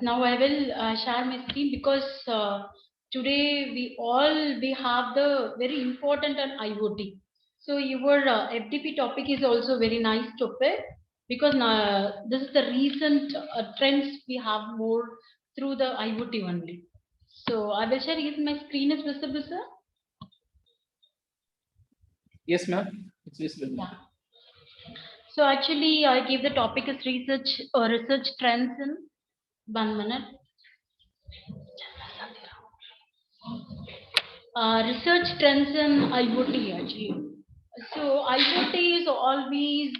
Now I will share my screen because today we have the very important on IoT. So your FDP topic is also very nice topic because this is the recent trends we have more through the IoT only. So I will share. Is my screen is visible, sir? Yes, ma'am. It's visible. Yeah. So actually, I gave the topic as research trends in 1 minute. Research trends in IoT actually. So IoT is always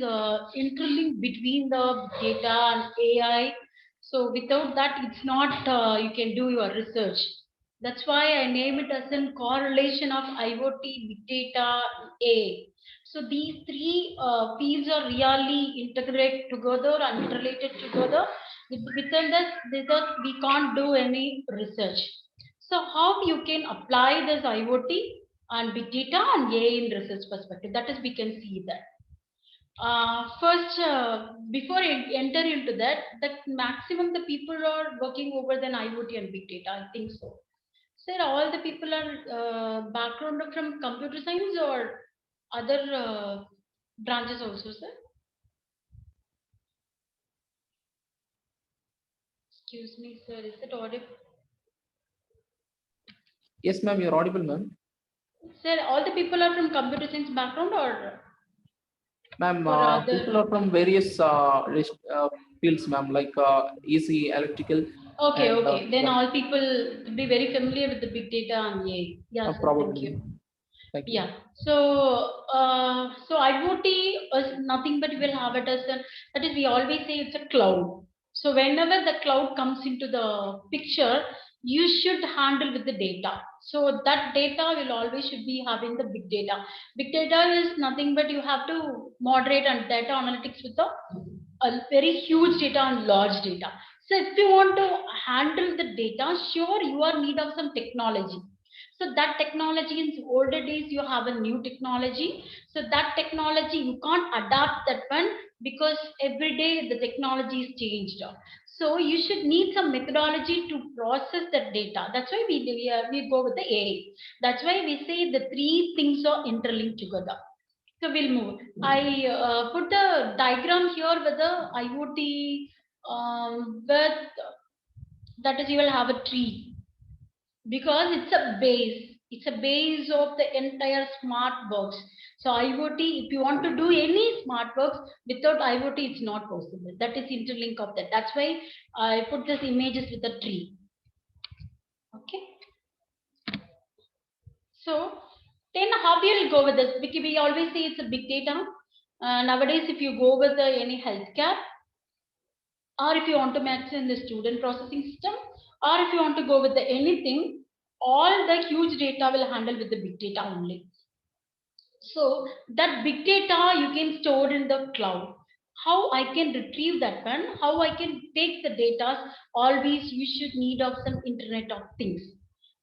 interlinked between the data and AI. So without that, it's not you can do your research. That's why I name it as a correlation of IoT, big data, AI. So these three fields are really integrated together and interrelated together. Within this, we can't do any research. So how you can apply this IoT and big data and AI in research perspective? That is, we can see that. First, before I enter into that, maximum the people are working over than IoT and big data. I think so. Sir, all the people are background from computer science or other branches also, sir? Excuse me, sir. Is it audible? Yes, ma'am. You're audible, ma'am. Sir, all the people are from computer science background or Ma'am, for people other? are from various fields, ma'am, like EC, electrical, Okay, and okay. Then yeah, all people will be very familiar with the big data and AI. Yeah, sir. Thank probably. you. Thank you. Yeah. So IoT is nothing but we'll have it as that is we always say it's a cloud. So whenever the cloud comes into the picture, you should handle with the data. So that data will always should be having the big data. Big data is nothing but you have to moderate and data analytics with a very huge data and large data. So if you want to handle the data, sure you are need of some technology. So that technology in older days you have a new technology. So that technology you can't adapt that one because every day the technology is changed. So you should need some methodology to process that data. That's why we go with the AI. That's why we say the three things are interlinked together. So we'll move. I put the diagram here with the IoT with that is you will have a tree because it's a base of the entire smart box. So IoT, if you want to do any smart box without IoT, it's not possible. That is interlink of that. That's why I put this images with a tree. Okay. So then how we'll go with this, because we always say it's a big data. Nowadays if you go with any healthcare, or if you want to match in the student processing system, or if you want to go with the anything, all the huge data will handle with the big data only. So that big data you can store in the cloud. How I can retrieve that one, how I can take the data, always you should need of some Internet of Things.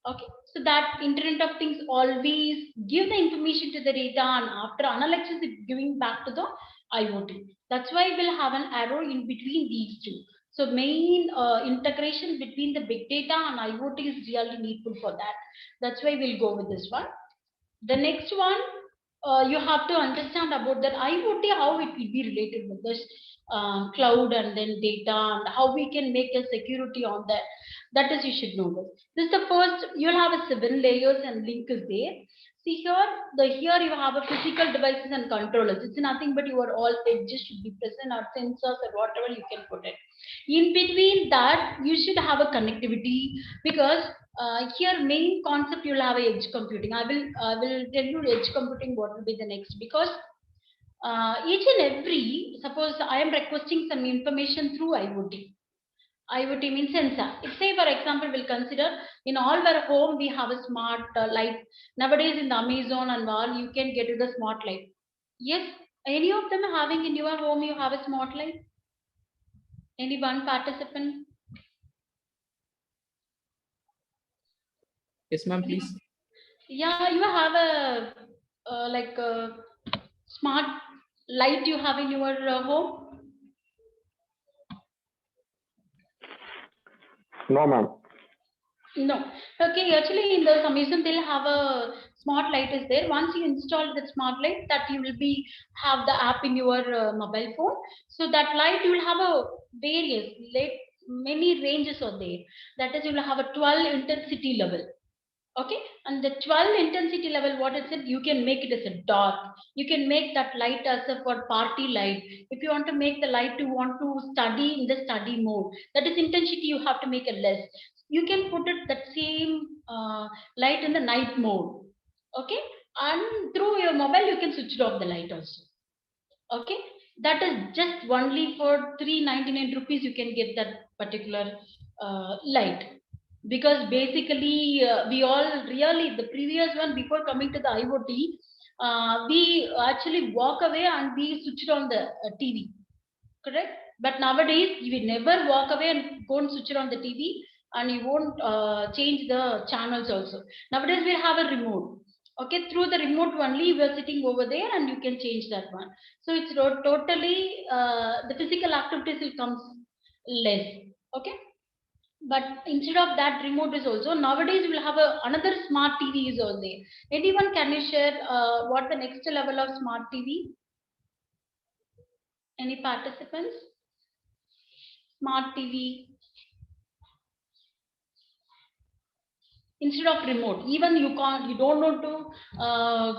Okay, so that Internet of Things always give the information to the data and after analysis it giving back to the IoT. That's why we'll have an arrow in between these two. So main integration between the big data and IoT is really needful for that. That's why we'll go with this one. The next one, you have to understand about that IoT, how it will be related with this cloud and then data and how we can make a security on that. That is, you should know this. This is the first, you'll have a 7 layers and link is there. See here, here you have a physical devices and controllers. It's nothing but your all edges should be present or sensors or whatever you can put it. In between that, you should have a connectivity because here main concept you'll have a edge computing. I will tell you edge computing what will be the next because each and every suppose I am requesting some information through IoT. IoT means sensor. If say for example we'll consider in all our home we have a smart light. Nowadays in the Amazon and all you can get to the smart light. Yes, any of them having in your home you have a smart light? Any one participant? Yes, ma'am. Please. Yeah, you have a like a smart light you have in your home. No, ma'am. No. Okay, actually in the Amazon they'll have a smart light is there. Once you install the smart light, that you will be have the app in your mobile phone. So that light you will have a various light, many ranges are there. That is, you will have a 12 intensity level. Okay, and the 12 intensity level, what is it? You can make it as a dark. You can make that light as a for party light. If you want to make the light, you want to study in the study mode. That is intensity. You have to make it less. You can put it that same light in the night mode. Okay, and through your mobile, you can switch off the light also. Okay, that is just only for 399 rupees. You can get that particular light, because basically we all really the previous one before coming to the IoT, we actually walk away and we switched on the TV, correct? But nowadays you will never walk away and go and switch it on the TV, and you won't change the channels also. Nowadays we have a remote. Okay, through the remote only we are sitting over there and you can change that one. So it's totally the physical activities will come less. Okay, but instead of that remote is also nowadays we'll have another smart TV is on there. Anyone can you share what the next level of smart TV? Any participants? Smart TV instead of remote. Even you can't, you don't know to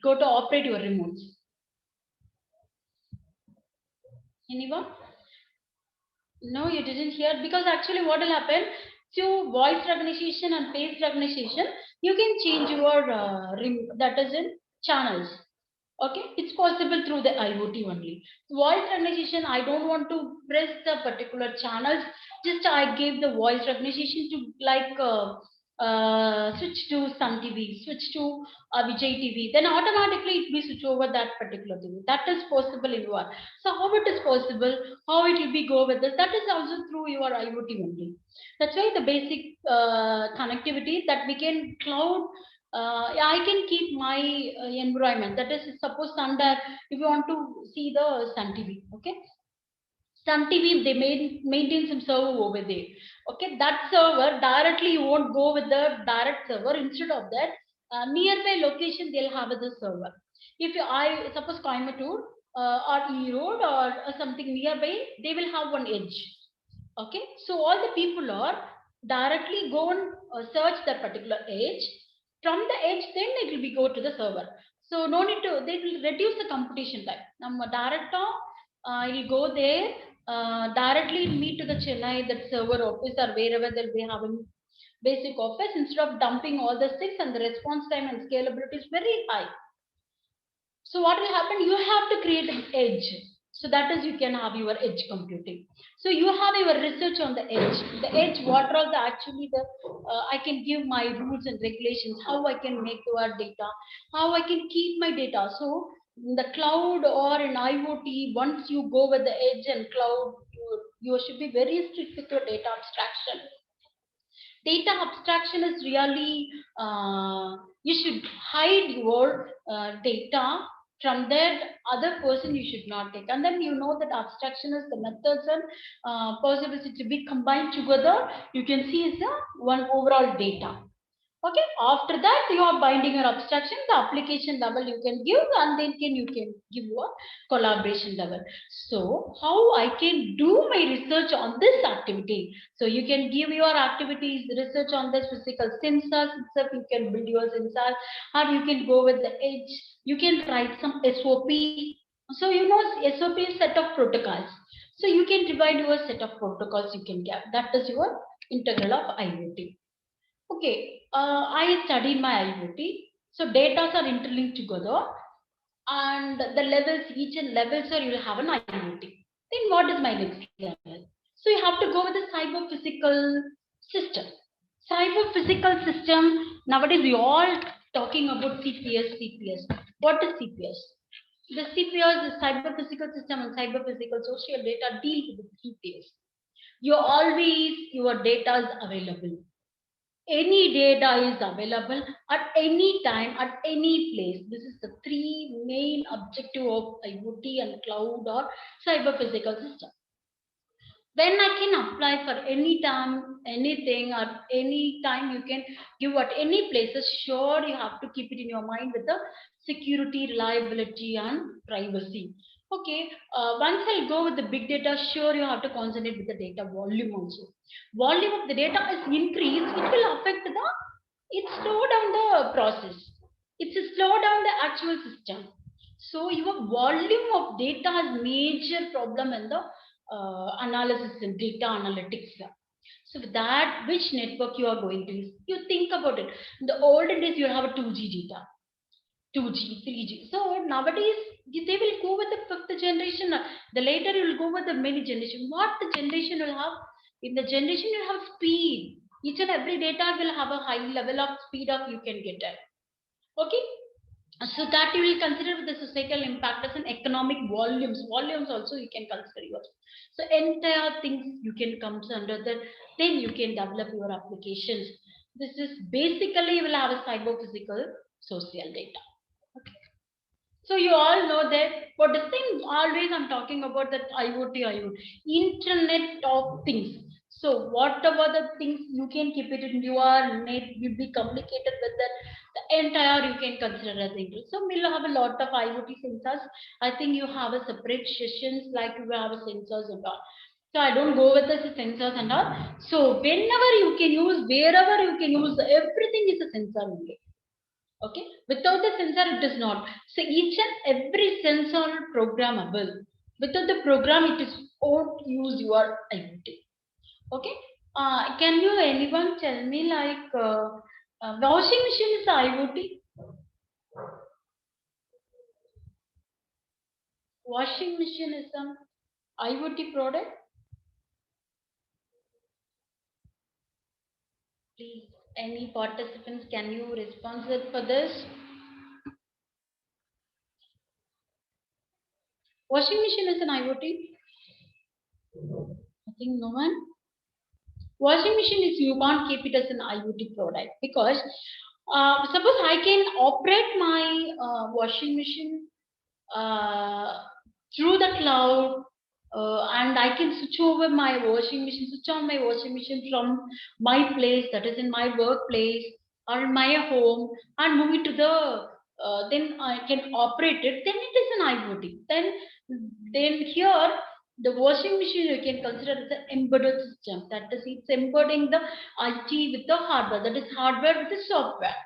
go to operate your remotes. Anyone? No, you didn't hear, because actually what will happen? Through voice recognition and face recognition, you can change your that is in channels. Okay, it's possible through the IoT only. Voice recognition, I don't want to press the particular channels. Just I gave the voice recognition to like switch to Sun TV, switch to Vijay TV. Then automatically it will switch over that particular TV. That is possible in your. So how it is possible? How it will be go with this? That is also through your IoT only. That's why the basic connectivity that we can cloud. I can keep my environment. That is, suppose under if you want to see the Sun TV, okay. Sun TV they maintain some server over there. Okay, that server directly you won't go with the direct server. Instead of that, nearby location they'll have the server. If I suppose Coimbatore or E Road or something nearby, they will have one edge. Okay, so all the people are directly go and search that particular edge. From the edge, then it will be go to the server. So no need to. They will reduce the computation time. நம்ம direct you'll go there directly meet to the Chennai that server office or wherever they'll be having basic office, instead of dumping all the things, and the response time and scalability is very high. So what will happen? You have to create an edge. So that is you can have your edge computing. So you have your research on the edge. The edge, what are the actually the I can give my rules and regulations, how I can make your data, how I can keep my data. So in the cloud or in IoT, once you go with the edge and cloud, you should be very strict with your data abstraction. Data abstraction is really you should hide your data from that other person. You should not take, and then you know that abstraction is the methods and possibility to be combined together. You can see is the one overall data. Okay, after that you are binding your abstraction, the application level you can give, and then you can give your collaboration level. So how I can do my research on this activity? So you can give your activities research on this physical sensors itself. You can build your sensor, or you can go with the edge. You can write some SOP. So you know SOP is set of protocols. So you can divide your set of protocols you can get. That is your integral of IoT. Okay, I studied my IoT. So data are interlinked together, and the levels, each and levels are you will have an IoT. Then what is my next level? So you have to go with the cyber physical system. Cyber physical system, nowadays we all talking about CPS, CPS. What is CPS? The CPS is cyber physical system, and cyber physical social data deal with CPS. You always, your data is available. Any data is available at any time, at any place. This is the three main objective of IoT and cloud or cyber physical system. Then I can apply for any time, anything, or any time you can give at any places. Sure, you have to keep it in your mind with the security, reliability, and privacy. Okay, once I'll go with the big data, sure, you have to concentrate with the data volume also. Volume of the data is increased, it will affect the, it slow down the process. It's a slow down the actual system. So your volume of data is major problem in the analysis and data analytics. So with that, which network you are going to use? You think about it. In the olden days, you have a 2G data, 2G, 3G. So nowadays, they will go with the fifth generation. The later you will go with the many generation. What the generation will have? In the generation, you have speed. Each and every data will have a high level of speed of you can get it. Okay, so that you will consider with the societal impact as an economic volumes also you can consider yours. So entire things you can comes under that, then you can develop your applications. This is basically you will have a cyber physical social data. Okay, so you all know that what the thing always I'm talking about that IoT, Internet of Things. So whatever the things you can keep it in your net will be communicated with the entire you can consider as English. So we'll have a lot of IoT sensors. I think you have a separate sessions like you have a sensors and all. So I don't go with the sensors and all. So whenever you can use, wherever you can use, everything is a sensor only. Okay, without the sensor it is not. So each and every sensor programmable. Without the program it is won't use your IoT. Okay, can you anyone tell me like washing machine is IoT? Washing machine is an IoT product? Please, any participants, can you respond for this? Washing machine is an IoT? I think no one. Washing machine is you can't keep it as an IoT product because suppose I can operate my washing machine uh, through the cloud, and I can switch over my washing machine, switch on my washing machine from my place, that is in my workplace or in my home, and move it to the then I can operate it. Then it is an IoT. Then here the washing machine you can consider as an embedded system. That is, it's embedding the IT with the hardware. That is hardware with the software.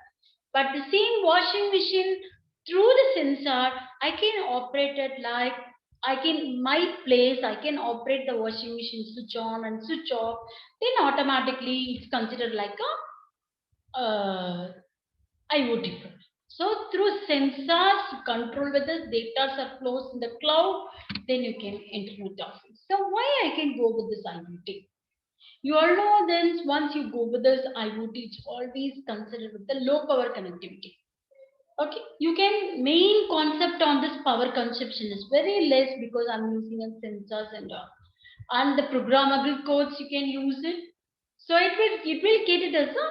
But the same washing machine through the sensor, I can operate it like I can my place. I can operate the washing machine, switch on and switch off. Then automatically it's considered like a IoT product. So through sensors to control whether data are flows in the cloud, then you can Internet of Things. So why I can go with this IoT? You all know then once you go with this IoT, it's always considered with the low power connectivity. Okay, you can main concept on this power consumption is very less because I'm using a sensors and all. And the programmable codes you can use it. So it will get it as a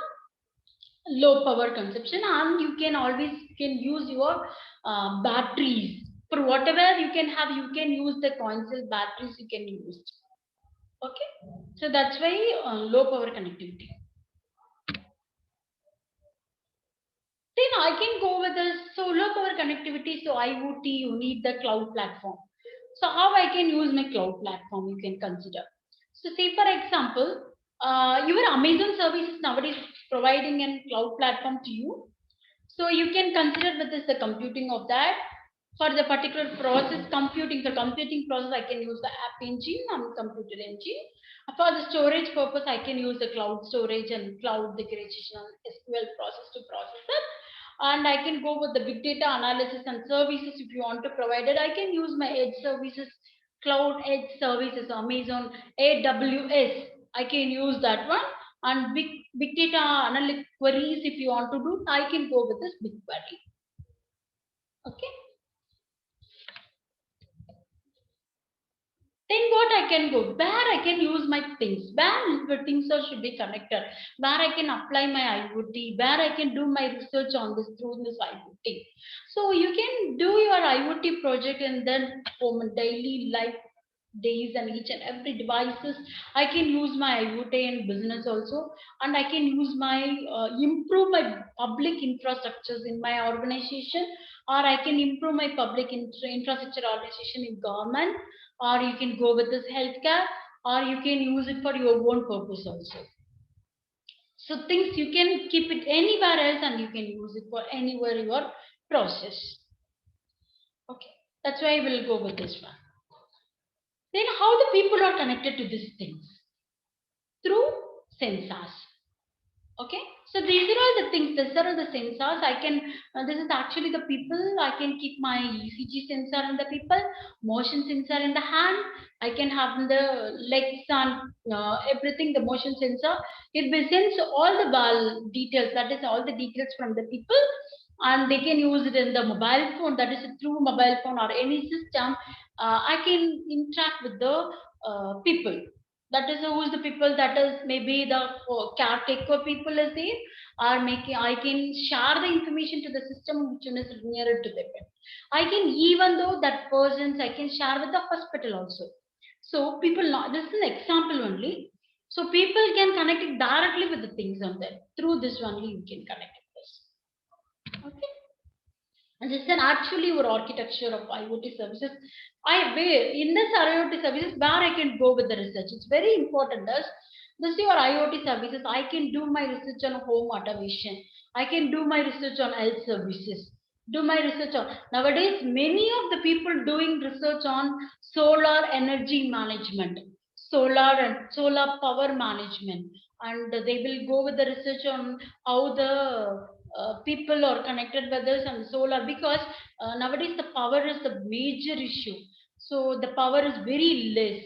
low power consumption, and you can always can use your batteries for whatever you can have. You can use the coin cell batteries you can use. Okay, so that's why low power connectivity. Then I can go with the solar power connectivity. So IoT, you need the cloud platform. So how I can use my cloud platform, you can consider. So say for example, your Amazon services nowadays providing a cloud platform to you. So you can consider with this the computing of that. For the particular process, computing, for computing process, I can use the app engine and computer engine. For the storage purpose, I can use the cloud storage and cloud declaration SQL process to process it. And I can go with the big data analysis and services if you want to provide it. I can use my edge services, cloud edge services, Amazon AWS. I can use that one. And big data analytic queries, if you want to do, I can go with this BigQuery. Okay. Then what I can go? Where I can use my things? Where the things are should be connected? Where I can apply my IoT? Where I can do my research on this through this IoT? So you can do your IoT project and then from a daily life. days, and each and every devices. I can use my IoT in business also, and I can use my improve my public infrastructures in my organization, or I can improve my public infrastructure organization in government, or you can go with this healthcare, or you can use it for your own purpose also. So things you can keep it anywhere else and you can use it for anywhere your process. Okay, that's why I will go with this one. Then how the people are connected to these things? Through sensors. Okay, so these are all the things. These are all the sensors. I can. This is actually the people. I can keep my ECG sensor in the people, motion sensor in the hand. I can have in the legs and everything. The motion sensor. It will sense all the ball details. That is all the details from the people, and they can use it in the mobile phone. That is through mobile phone or any system. I can interact with the people. That is who is the people, that is maybe the caretaker people is there, or making I can share the information to the system which is nearer to them. I can, even though that persons I can share with the hospital also. So people not, this is an example only. So people can connect it directly with the things on there. Through this only you can connect it this. Okay. And this is an actually your architecture of IoT services. I where in this IoT services where I can go with the research. It's very important. This is your IoT services. I can do my research on home automation. I can do my research on health services. Do my research on nowadays. Many of the people doing research on solar energy management, solar and solar power management, and they will go with the research on how the people are connected with us and solar, because nowadays the power is the major issue. So the power is very less.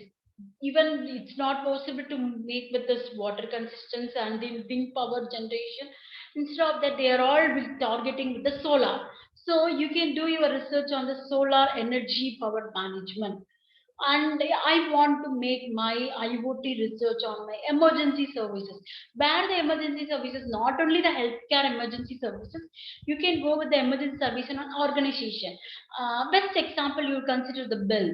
Even it's not possible to make with this water consistence and the wind power generation. Instead of that, they are all targeting with the solar. So you can do your research on the solar energy power management. And I want to make my IoT research on my emergency services. Where the emergency services, not only the healthcare emergency services, you can go with the emergency service in an organization. Best example, you consider the bill.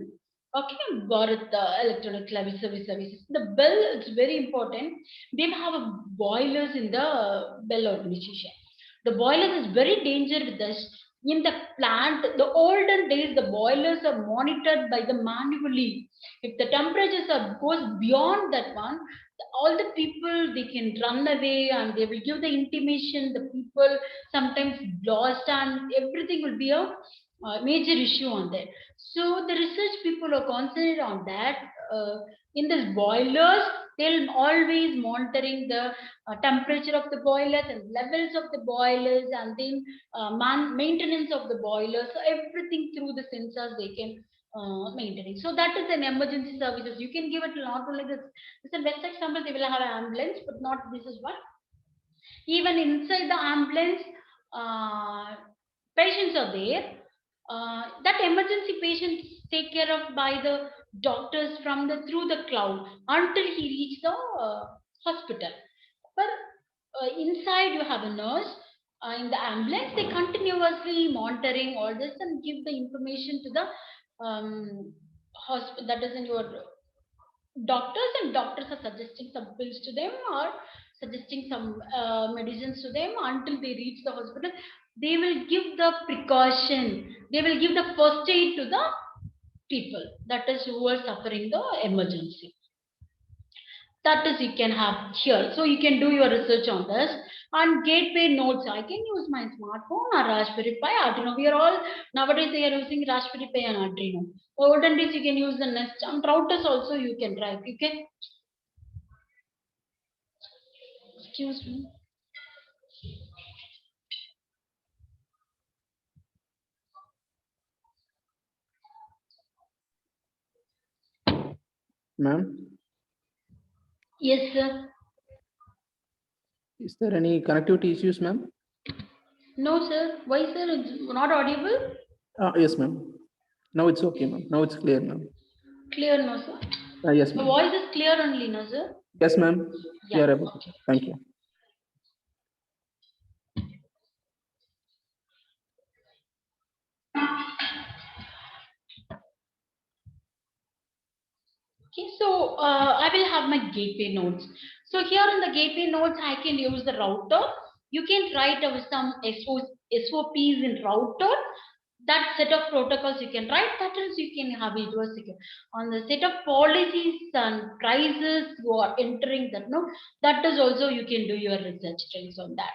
Okay, Bharat Electronic Levy Services. The bill is very important. They have a boilers in the Bell organization. The boilers is very dangerous with us. In the plant, the olden days, the boilers are monitored by the manually. If the temperatures are goes beyond that one, all the people they can run away and they will give the intimation. The people sometimes lost and everything will be a major issue on that. So the research people are concentrated on that. In this boilers, they'll always monitoring the temperature of the boilers and levels of the boilers, and then maintenance of the boilers. So everything through the sensors they can maintaining. So that is an emergency services. You can give it not only this. This is the best example. They will have an ambulance, but not this is what. Even inside the ambulance, uh, patients are there. That emergency patients take care of by the doctors from the through the cloud until he reach the hospital. But inside you have a nurse. In the ambulance, they continuously monitoring all this and give the information to the hospital, that is in your doctors, and doctors are suggesting some pills to them or suggesting some medicines to them until they reach the hospital. They will give the precaution, they will give the first aid to the people that is who are suffering the emergency. That is you can have here. So you can do your research on this. And gateway nodes, I can use my smartphone or Raspberry Pi, Arduino. We are all nowadays they are using Raspberry Pi and Arduino. Olden days you can use the Nest and routers also you can drive. You can, excuse me. Ma'am, Yes, sir. is there any connectivity issues, ma'am? No, sir. Why, sir? It's not audible? Yes, ma'am. Now it's okay, ma'am. Now it's clear, ma'am. Clear, no, sir. Yes, The ma'am. voice is clear only, no, sir. Yes, ma'am. Yeah. You are able to. Okay. Thank you. Okay, so I will have my gateway nodes. So here in the gateway nodes, I can use the router. You can write some SOPs in router. That set of protocols you can write. That is, you can have it was secure. On the set of policies and prices you are entering that no, that is also you can do your research trends on that.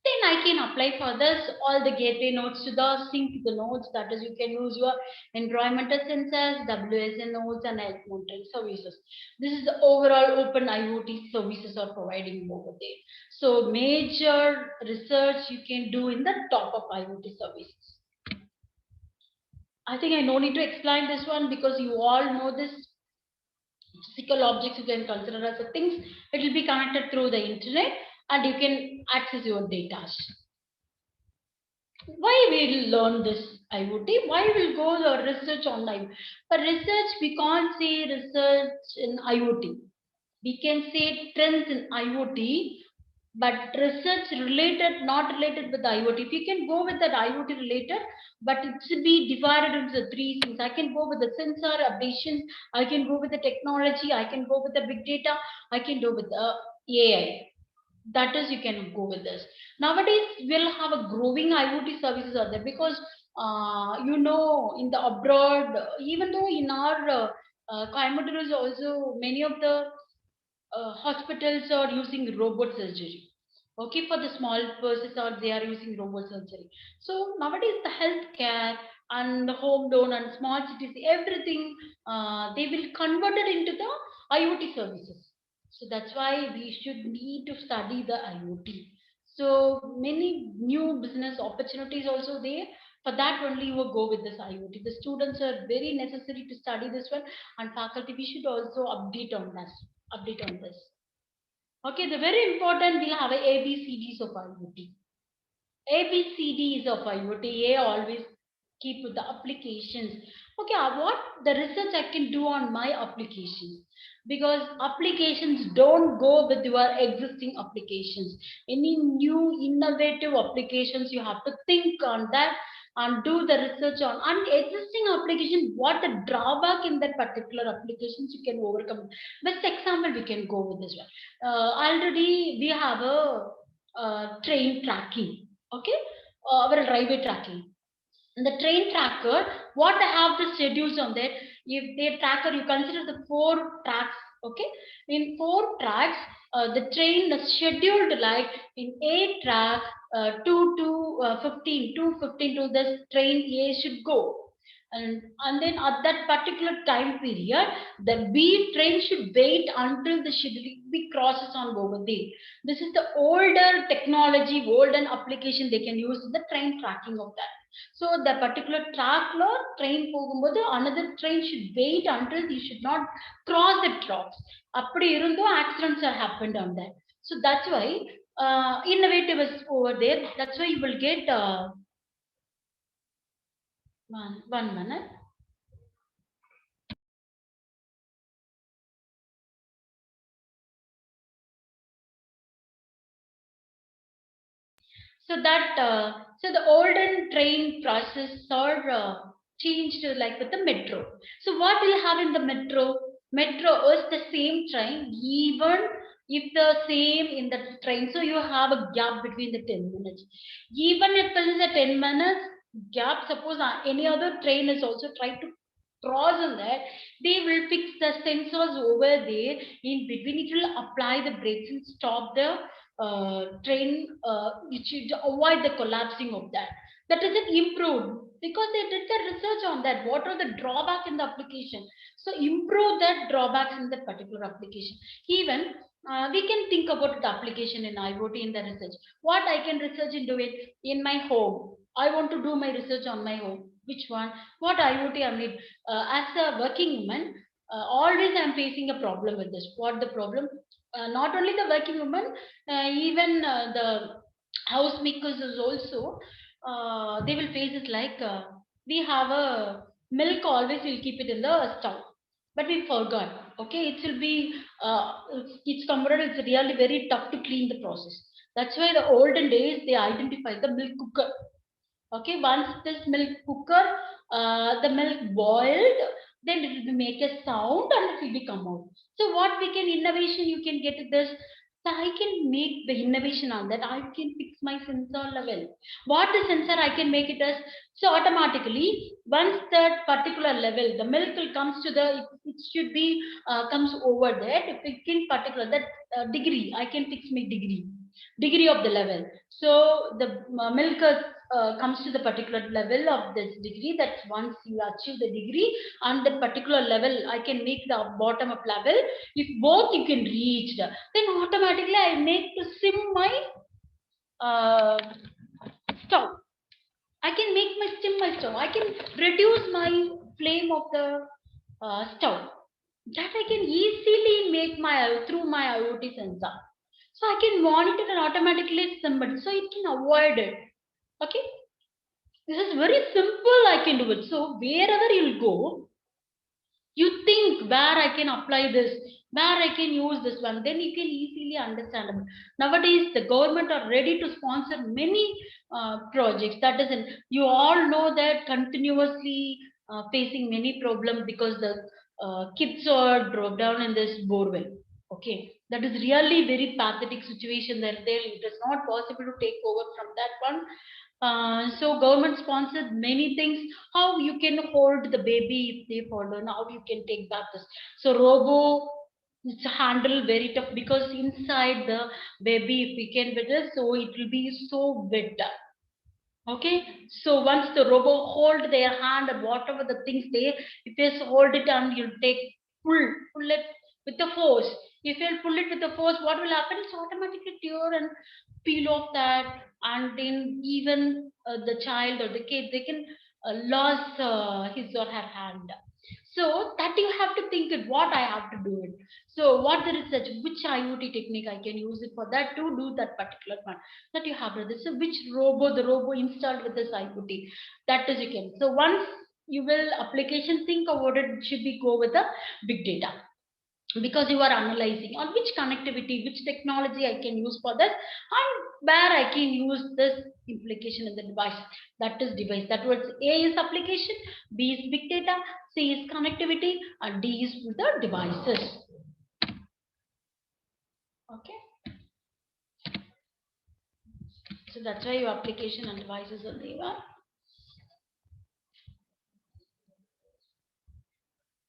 Then I can apply for this all the gateway nodes to the sync the nodes. That is, you can use your environmental sensors, WSN nodes, and health monitoring services. This is the overall open IoT services are providing over there. So major research you can do in the top of IoT services. I think I no need to explain this one because you all know this. Physical objects you can consider as a things. It will be connected through the internet and you can access your data. Why we'll learn this IoT? Why we'll go the research on IoT? For research, we can't say research in IoT. We can say trends in IoT, but research related, not related with the IoT. If you can go with that IoT related, but it should be divided into the three things. I can go with the sensor updations, I can go with the technology, I can go with the big data, I can go with the AI. That is, you can go with this. Nowadays, we'll have a growing IoT services are there because in the abroad, even though in our Coimbatore is also many of the hospitals are using robot surgery. Okay, for the small persons or they are using robot surgery. So nowadays the healthcare and the home loan and small cities, everything they will convert it into the IoT services. So that's why we should need to study the IoT. So many new business opportunities also there. For that only you will go with this IoT. The students are very necessary to study this one, and faculty we should also update on this. Okay, the very important we'll have a ABCDs of IoT. ABCDs of IoT. A always keep with the applications. Okay, what the research I can do on my applications, because applications don't go with your existing applications. Any new innovative applications you have to think on that and do the research on and existing application, what the drawback in that particular applications you can overcome. Best example we can go with this one. Already we have a train tracking. Okay, our railway tracking. In the train tracker, what I have the schedules on that. If the tracker, you consider the 4 tracks. Okay, in 4 tracks, the train is scheduled like in A track, 2 to 15, 2:15 to this train A should go. And then at that particular time period, the B train should wait until the schedule B crosses on over there. This is the older technology, older application they can use in the train tracking of that. So the particular track law train போகும்போது another train should wait until you should not cross the tracks. அப்படி இருந்தும் accidents are happened on that. So that's why innovative is over there. That's why you will get one minute. So the olden train process are changed like with the metro. So what we'll have in the metro? Metro is the same train, even if the same in the train. So you have a gap between the 10 minutes. Even if there is a 10 minutes gap, suppose any other train is also trying to cross on that, they will fix the sensors over there in between. It will apply the brakes and stop the train, it should avoid the collapsing of that. That is it improved because they did the research on that. What are the drawback in the application? So improve that drawbacks in that particular application. Even we can think about the application in IoT in the research. What I can research into it in my home. I want to do my research on my home. Which one? What IoT I need? As a working woman, always I'm facing a problem with this. What the problem? Not only the working woman, even the housemakers is also they will face it like we have a milk always we'll keep it in the stove, but we forgot. Okay, it will be it's converted. It's really very tough to clean the process. That's why the olden days they identified the milk cooker. Okay, once this milk cooker, the milk boiled, then it will make a sound and it will be come out. So what we can innovation you can get this. So I can make the innovation on that. I can fix my sensor level. What the sensor I can make it as, so automatically once that particular level, the milk will comes to the, it should be comes over there. If it in particular that degree, I can fix my degree of the level. So the milk comes to the particular level of this degree. That once you achieve the degree and the particular level, I can make the bottom up level. If both you can reach, then automatically I make to sim my uh, stove. I can make my sim my stove. I can reduce my flame of the stove. That I can easily make my through my IoT sensor. So I can monitor and automatically somebody. So it can avoid it. Okay. This is very simple. I can do it. So wherever you'll go, you think where I can apply this, where I can use this one, then you can easily understand it. Nowadays, the government are ready to sponsor many projects. That is, you all know that continuously facing many problems because the kids are dropped down in this borewell. Okay, that is really very pathetic situation that there it is not possible to take over from that one. So government sponsored many things. How you can hold the baby if they fall down, how you can take back this. So robo it's handle very tough because inside the baby if we can with it, so it will be so wet. Okay, so once the robo hold their hand and whatever the things they, if you hold it and you take pull it with the force. If you pull it with the force, what will happen? It's automatically tear and peel off that, and then even the child or the kid they can lose his or her hand. So that you have to think it what I have to do it. So what the research, which IoT technique I can use it for that to do that particular one that you have. This so which the robo installed with this IoT. That is you can. So once you will application think about it should be go with the big data because you are analyzing on which connectivity, which technology I can use for this, and where I can use this implication in the device. That is device. That was A is application, B is big data, C is connectivity, and D is for the devices. Okay. So that's why your application and devices are there.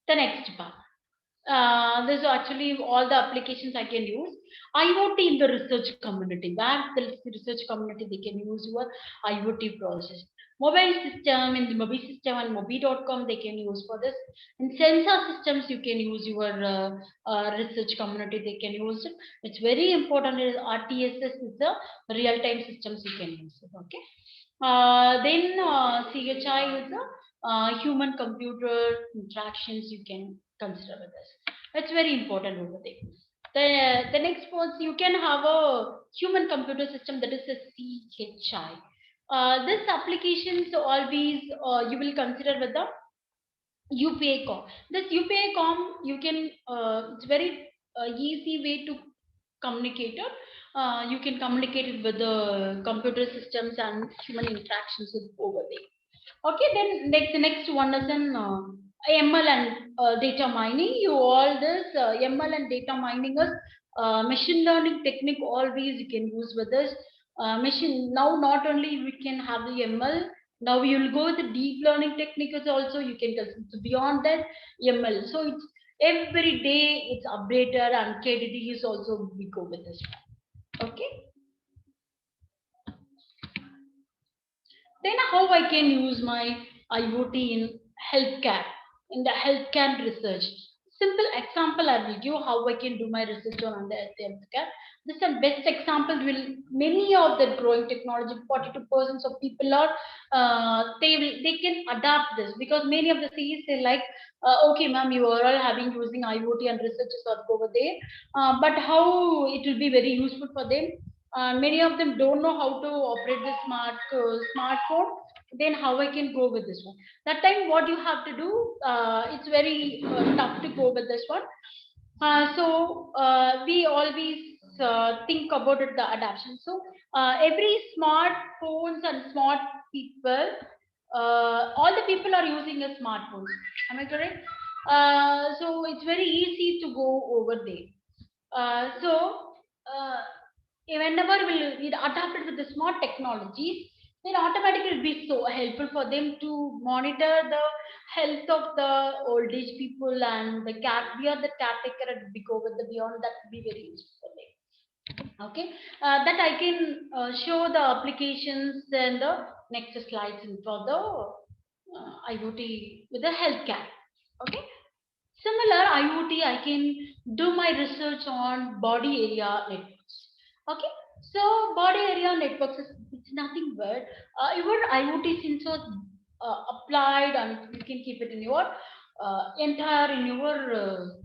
The next part. There's actually all the applications I can use. IoT in the research community. Where the research community they can use your IoT process. Mobile system in the mobile system and mobi.com they can use for this. In sensor systems you can use your research community they can use it. It's very important. RTSS is the real time systems you can use it. Okay. Then CHI is the human computer interactions you can consider with this. That's very important over there. The next was you can have a human computer system that is a CHI. This applications always you will consider with the UPI com. This UPI com you can it's very easy way to communicate. You can communicate it with the computer systems and human interactions with over there. Okay, then the next one is in ML and data mining. You all this ML and data mining is machine learning technique. Always you can use with this machine. Now not only we can have the ML. Now you will go with the deep learning technique is also you can tell. So beyond that ML. So it's every day it's updated and KDD is also we go with this one. Okay. Then how I can use my IoT in healthcare, in the healthcare research. Simple example I will give how I can do my research on the healthcare. This is the best example. Will many of the growing technology, 42% of people are they can adapt this because many of the CEs say like, okay, ma'am, you are all having using IoT and researchers are over there, but how it will be very useful for them many of them don't know how to operate the smartphone. Then how I can go with this one? That time what you have to do, it's very tough to go with this one. So we always think about it, the adaptation. So every smartphones and smart people, all the people are using a smartphone. Am I correct? So it's very easy to go over there. Whenever we adapt it with the smart technologies, then automatically will be so helpful for them to monitor the health of the old age people and the cat. We are the caretaker and we go with the beyond that will be very useful for them. Okay, that I can show the applications and the next slides for the IoT with the healthcare. Okay, similar IoT, I can do my research on body area networks. Okay, so body area networks is it's nothing but your IoT sensors applied, and you can keep it in your entire in your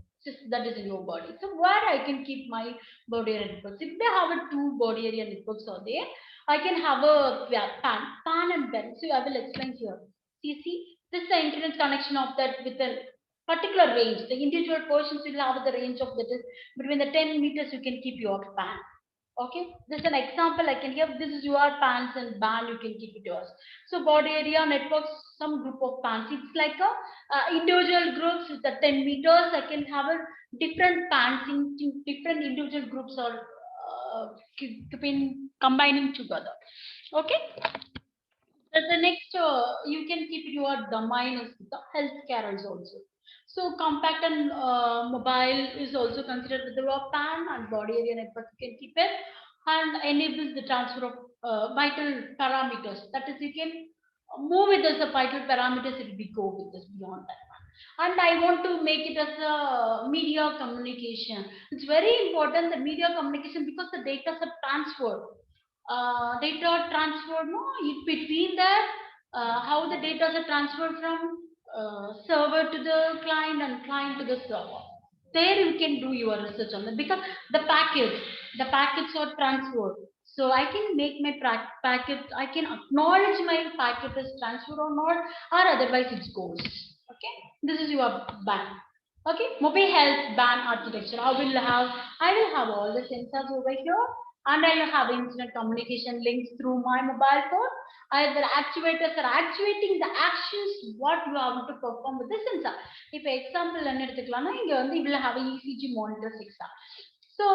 that is in your body. So where I can keep my body area networks. If they have a two body area networks are there, I can have a pan and bend. So I will explain here. See, this is the internet connection of that with a particular range. The individual portions will have the range of that is between the 10 meters you can keep your pan. Okay, this is an example I can give. This is your pans and band, you can keep it yours. So body area networks, some group of pans. It's like a individual groups with the 10 meters. I can have a different pans into different individual groups or keeping combining together. Okay. The next, you can keep your domain is the healthcare is also. So compact and mobile is also considered with the PAN and body area network. You can keep it and enables the transfer of vital parameters. That is, you can move with us the vital parameters. It will be go with us beyond that one. And I want to make it as a media communication. It's very important the media communication because the data are transferred data transfer no in between that how the data are transferred from server to the client and client to the server, there you can do your research on that because the packets are transferred, so I can make my packet, I can acknowledge my packet is transferred or not, or otherwise it goes. Okay, this is your ban. Okay, mobile health ban architecture, I will have all the sensors over here, and I will have internet communication links through my mobile phone. The actuators are actuating the actions what you have to perform with the sensor. If example என்ன எடுத்துக்கலாம்னா இங்க வந்து we will have a ECG monitor sensor. So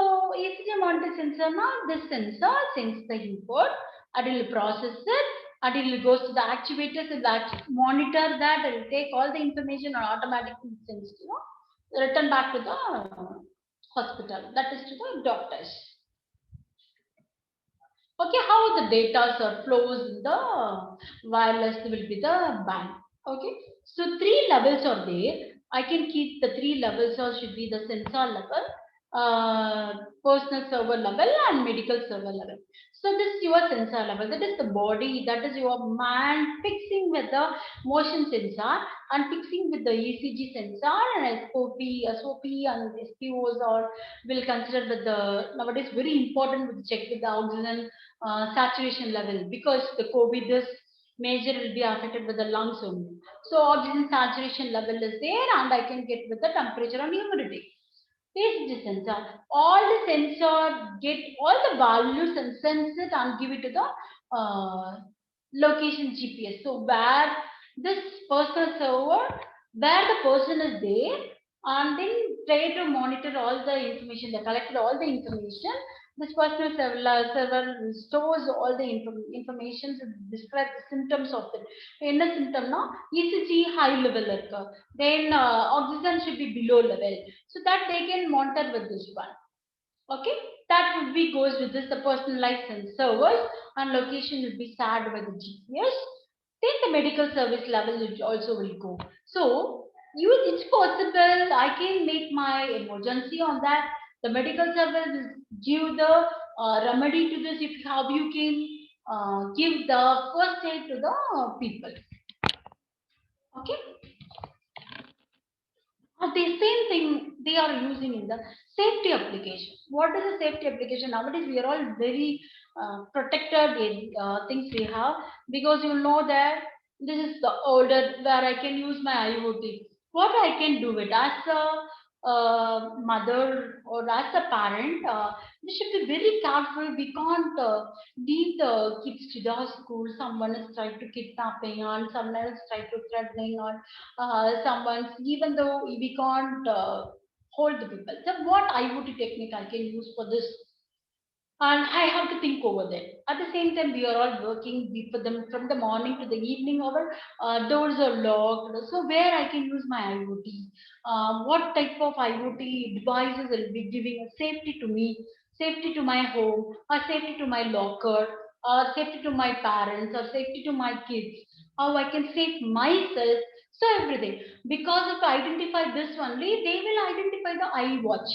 ECG monitor sensor na this sensor sends the input, and it will process it, and it will goes to the actuators and that monitor that, it will take all the information and automatically sends return back to the hospital, that is to the doctors. Okay, how the data are flows in the wireless will be the band. Okay, so 3 levels are there. I can keep the 3 levels or should be the sensor level, personal server level and medical server level. So this is your sensor level, that is the body, that is your man fixing with the motion sensor and fixing with the ECG sensor and SOP and SPOs or will consider with the nowadays very important to check with the oxygen saturation level because the COVID is major will be affected with the lungs only. So oxygen saturation level is there and I can get with the temperature and humidity. ECG sensor, all the sensor get all the values and sense it and give it to the location GPS. So where this personal server, where the person is there, and then try to monitor all the information. They collected all the information. This personal server stores all the information to describe the symptoms of it. என்ன symptomனா ECG high level இருக்கு, then oxygen should be below level, so that they can monitor with this one. Okay, that would be goes with this the personalized servers and location will be shared by the GPS. Then the medical service level also will go. So it's possible I can make my emergency on that. The medical service will give the remedy to this, if how you can give the first aid to the people. Okay, the same thing they are using in the safety application. What is the safety application? Nowadays we are all very protected things we have, because you know that this is the older where I can use my IoT. What I can do it as a mother or as a parent, we should be very careful. We can't leave the kids to the school. Someone is trying to kidnapping, and someone else trying to threatening, or someone's, even though we can't hold the people. So what IoT technique I can use for this? And I have to think over that. At the same time, we are all working for them from the morning to the evening. Our doors are locked. So where I can use my IoT? What type of IoT devices will be giving a safety to me, safety to my home, or safety to my locker, or safety to my parents, or safety to my kids? How I can save myself? So everything. Because if I identify this only, they will identify the iWatch.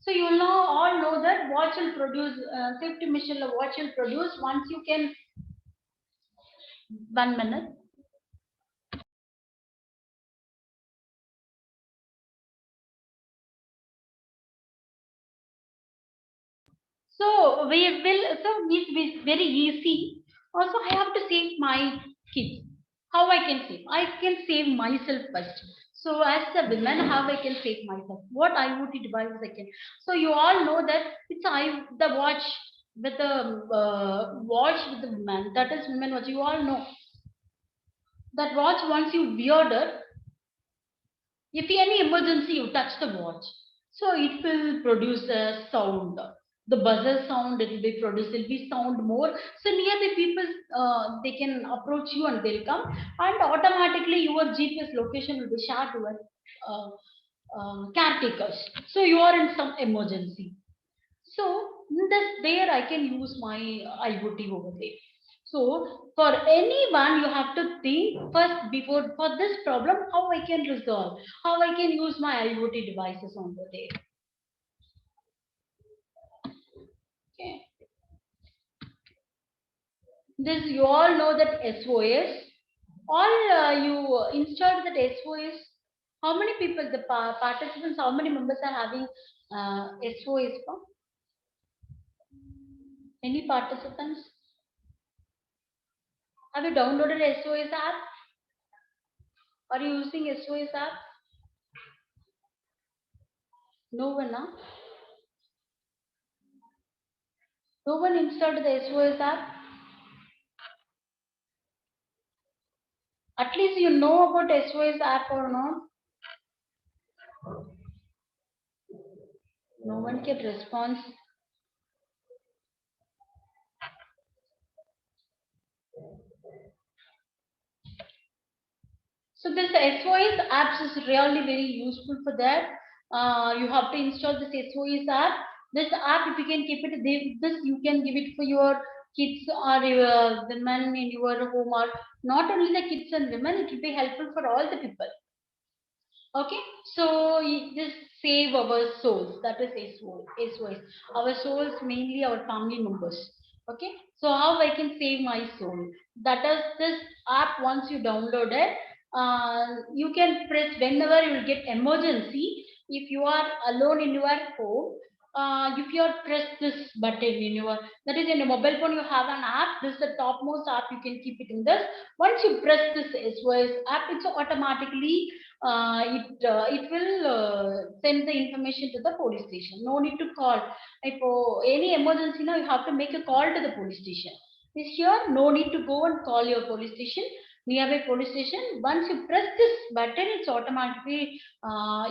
So you know, all know that watch will produce safety mission. Watch will produce once you can. 1 minute. So we will. So it's very easy. Also, I have to save my kids. How I can save? I can save myself first. So as a woman, how I can save myself? What IoT devices I can? So you all know that it's the watch with the watch with the woman. That is women watch. You all know that watch once you wear it. If any emergency, you touch the watch, so it will produce a sound. The buzzer sound, it will be produced, it will be sound more. So near the people, they can approach you and they'll come, and automatically your GPS location will be shared to caretakers. So you are in some emergency. So in this there I can use my IoT over there. So for anyone, you have to think first before for this problem, how I can resolve, how I can use my IoT devices over there. Okay. This you all know that SOS. All you installed that SOS. How many people, the participants, how many members are having SOS? Any participants? Have you downloaded SOS app? Are you using SOS app? No one, huh? No one installed the SOS app. At least you know about SOS app or not? No one can respond. So this SOS apps is really very useful for that. You have to install this SOS app. This app, if you can keep it, this you can give it for your kids or your women in your home, or not only the kids and women. It will be helpful for all the people. Okay, so this save our souls. That is SOS. Our souls, mainly our family members. Okay, so how I can save my soul? That is this app. Once you download it, you can press whenever you will get emergency. If you are alone in your home, if you are press this button in your, that is in your mobile phone, you have an app. This is the topmost app. You can keep it in this. Once you press this SOS app, it's automatically it will send the information to the police station. No need to call. If any emergency now, you have to make a call to the police station. This here, no need to go and call your police station, nearby police station. Once you press this button, it's automatically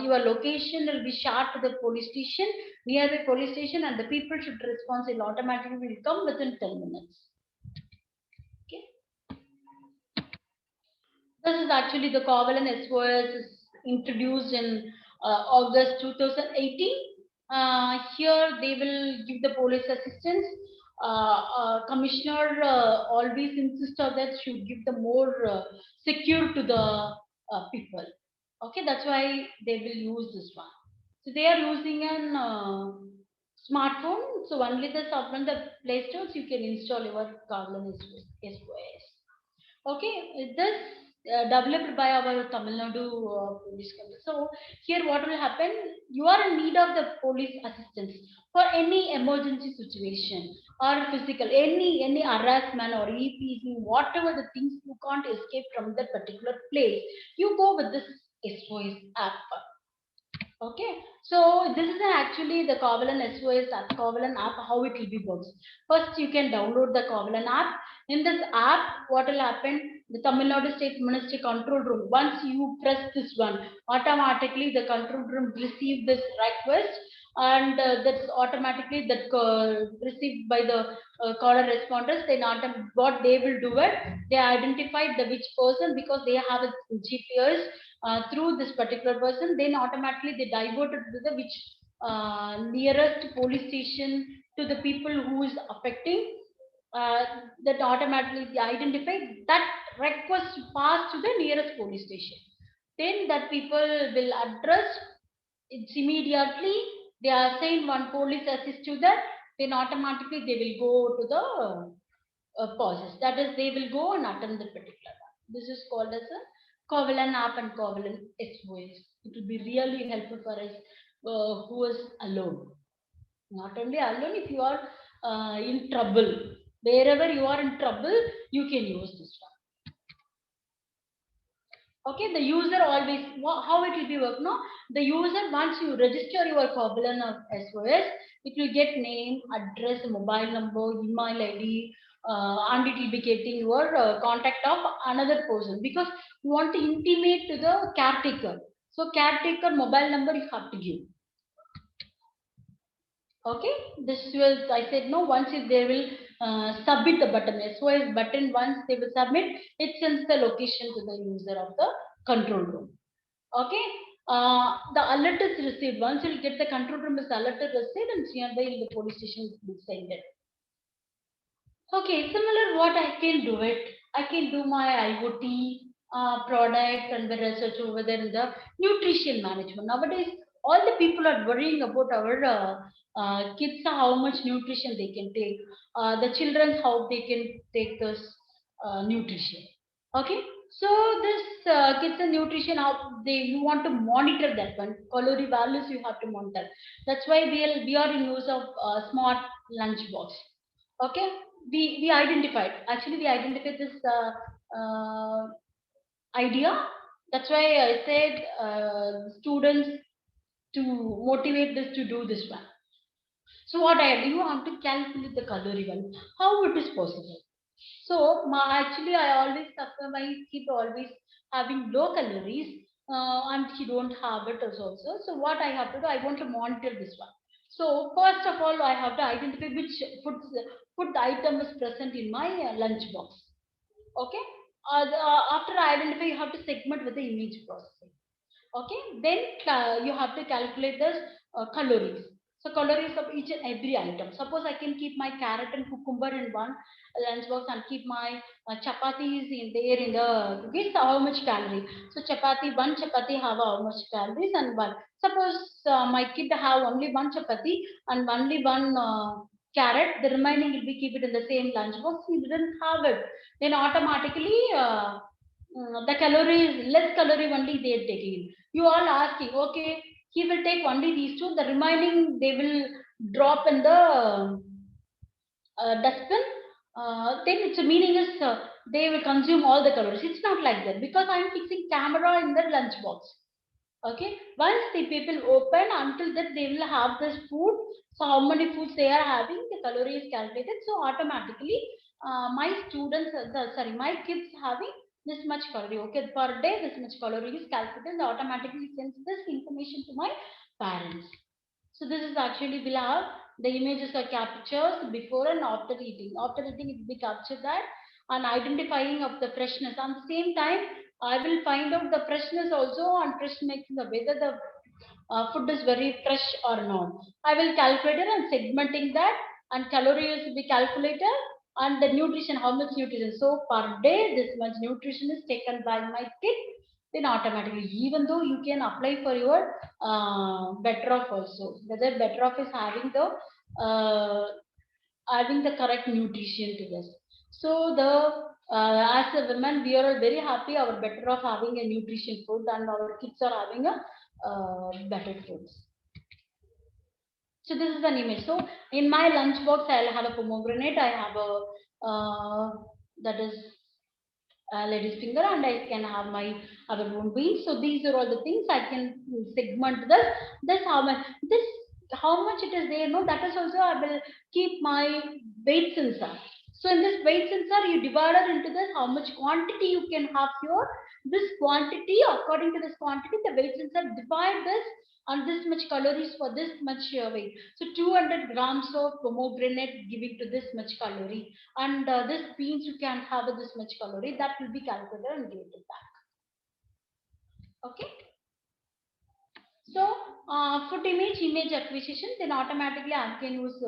your location will be shared to the police station, nearby police station, and the people should respond. It automatically will come within 10 minutes. Okay. This is actually the Covalent SOS is introduced in August 2018. Here they will give the police assistance. Commissioner always insists on that should give the more secure to the people. Okay, that's why they will use this one. So they are using an smartphone. So only the software, the Play Stores, you can install your Covalent SOS. Okay, this developed by our Tamil Nadu police company. So here, what will happen? You are in need of the police assistance for any emergency situation or physical, any harassment or EPC, whatever the things you can't escape from that particular place. You go with this SOS app. Okay, so this is actually the Covalent SOS app, Covalent app, how it will be works. First, you can download the Covalent app. In this app, what will happen? The Tamil Nadu State Ministry control room. Once you press this one, automatically the control room receive this request, and that's automatically that received by the caller responders. Then what they will do it, they identified the which person because they have a GPS through this particular person, then automatically they diverted to the which nearest police station to the people who is affecting, uh, that automatically they identify that request pass to the nearest police station. Then that people will address it's immediately, they are saying one police assist to that, then automatically they will go to the process. That is, they will go and attend the particular one. This is called as a Covalent app and Covalent SOS. It will be really helpful for us who is alone. Not only alone, if you are in trouble, wherever you are in trouble, you can use this one. Okay, the user always, how it will be work, no? The user, once you register your Covalent of SOS, it will get name, address, mobile number, email ID, and it will be getting your contact of another person because you want to intimate to the caretaker. So caretaker mobile number you have to give. Okay, this will, I said no, once if they will submit the button, SOS button, once they will submit, it sends the location to the user of the control room. Okay, the alert is received, once you get the control room is alerted received and nearby the police station will send it. Okay, similar what I can do it, I can do my IoT product and the research over there in the nutrition management. Nowadays all the people are worrying about our kids, how much nutrition they can take, the children how they can take this nutrition. Okay, so this kids and nutrition, how they, you want to monitor that one, calorie values you have to monitor. That's why we are in use of smart lunch box. Okay, we identified, actually we identified this idea. That's why I said students to motivate this to do this one. So what I do, you have to calculate the calorie value, how it is possible. So actually I always suffer my kid always having low calories, and he don't have it as also. So what I have to do, I want to monitor this one. So first of all, I have to identify which food item is present in my lunch box. Okay. After I identify, you have to segment with the image processing. Okay, then you have to calculate the calories. So calories of each and every item. Suppose I can keep my carrot and cucumber in one lunchbox and keep my chapatis in there in the cookies. So how much calorie? So chapati, one chapati have how much calories and one. Suppose my kid have only one chapati and only one carrot. The remaining will be keep it in the same lunchbox. He didn't have it. Then automatically the calories, less calorie only they are taking. You all asking, okay, he will take only these two, the remaining they will drop in the dustbin. Then its meaning is they will consume all the calories. It's not like that because I'm fixing camera in the lunch box. Okay, once the people open, until that they will have this food. So how many foods they are having, the calorie is calculated. So automatically, my students, sorry, my kids having this much calorie. Okay, per day this much calorie is calculated. And automatically sends this information to my parents. So this is actually will have the images are captured before and after eating. After eating, it will be captured that and identifying of the freshness. On the same time, I will find out the freshness also and fresh making the whether the food is very fresh or not. I will calculate it and segmenting that and calories will be calculated and the nutrition, how much nutrition. So per day, this much nutrition is taken by my kid. Then automatically, even though you can apply for your better off also, whether better off is having the correct nutrition to this. So the as a woman, we are very happy. Our better off having a nutrition food, and our kids are having a better foods. So this is an image. So in my lunch box, I'll have a pomegranate. I have a that is lady's finger, and I can have my other bone veins. So these are all the things I can segment this. This how much it is there. No, that is also I will keep my weight sensor. So in this weight sensor, you divide it into this how much quantity you can have here. This quantity, according to this quantity, the weight sensor divide this and this much calories for this much weight. So 200 grams of pomegranate giving to this much calorie, and this beans you can have this much calorie. That will be calculated and given back. Okay. So food image acquisition, then automatically I can use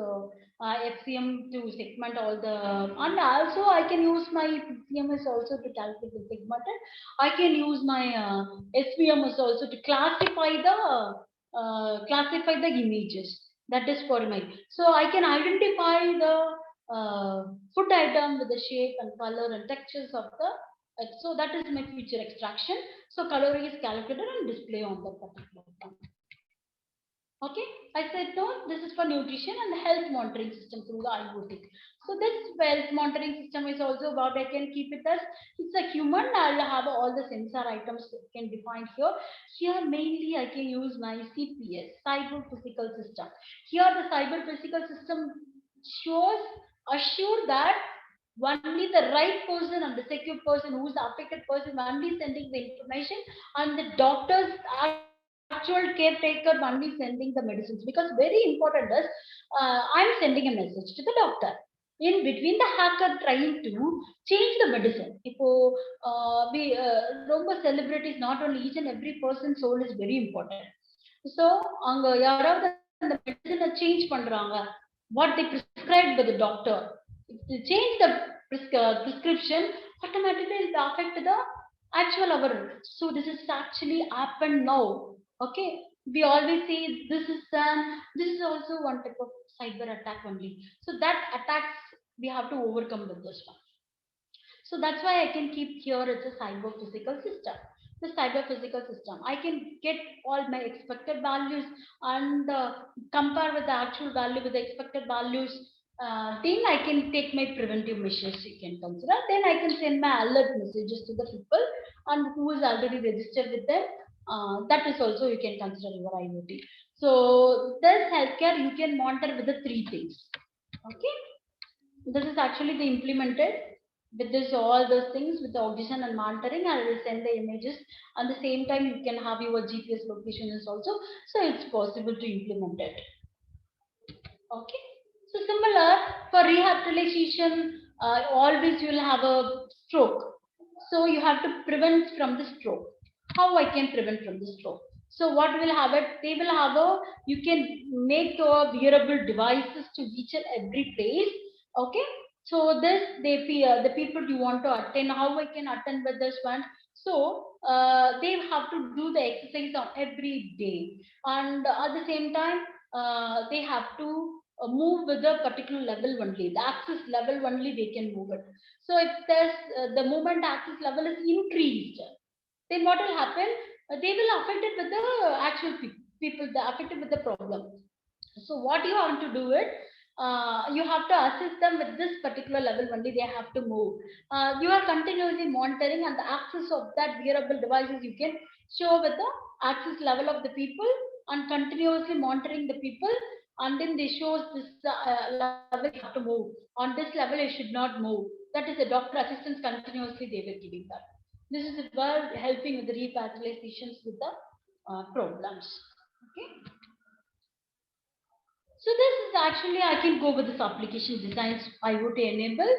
FCM to segment all the, and also I can use my PCMS also to calculate the segmented. I can use my SVMS also to classify the images. That is for my. So I can identify the food item with the shape and color and textures of the. So that is my feature extraction. So calorie is calculated and display on the particular one. Okay, I said no, this is for nutrition and the health monitoring system through the IoT. So this health monitoring system is also about, I can keep it as, it's a human, I'll have all the sensor items can be defined here. Here mainly I can use my CPS, cyber physical system. Here the cyber physical system assure that only the right person and the secure person who is the affected person only sending the information, and the doctors actual caretaker only sending the medicines, because very important is I'm sending a message to the doctor. In between, the hacker trying to change the medicine. Ipo we Romba celebrities, not only each and every person's soul is very important. So அங்க யாராவது அந்த மெடிசனை change பண்றாங்க, what they prescribed by the doctor, if they change the prescription, automatically it will affect the actual our. So this is actually happened now. Okay, we always say this is also one type of cyber attack only. So that attacks we have to overcome with this one. So that's why I can keep here it's a cyber physical system. The cyber physical system, I can get all my expected values and compare with the actual value with the expected values. Then I can take my preventive measures you can consider. Then I can send my alert messages to the people and who is already registered with them. That is also you can consider your IoT. So this healthcare you can monitor with the three things. Okay, this is actually the implemented with this all those things with the audition and monitoring. I will send the images. At the same time, you can have your GPS locations also. So it's possible to implement it. Okay. So similar for rehabilitation, always you will have a stroke. So you have to prevent from the stroke. How I can prevent from the stroke? So what will have it? They will have a, you can make your wearable devices to each and every place. Okay. So this the people you want to attend, how I can attend with this one. So they have to do the exercise on every day, and at the same time they have to move with a particular level only. The axis level only they can move it. So if there's the movement axis level is increased, then what will happen? They will affect it with the actual people, they affected with the problem. So what you have to do it, you have to assist them with this particular level only they have to move. You are continuously monitoring, and the access of that wearable devices you can show with the access level of the people, and continuously monitoring the people, and then they shows this level you have to move. On this level you should not move. That is the doctor assistance continuously they were giving that. This is about helping with the revitalizations with the problems. Okay. So this is actually, I can go with this application designs IoT enable.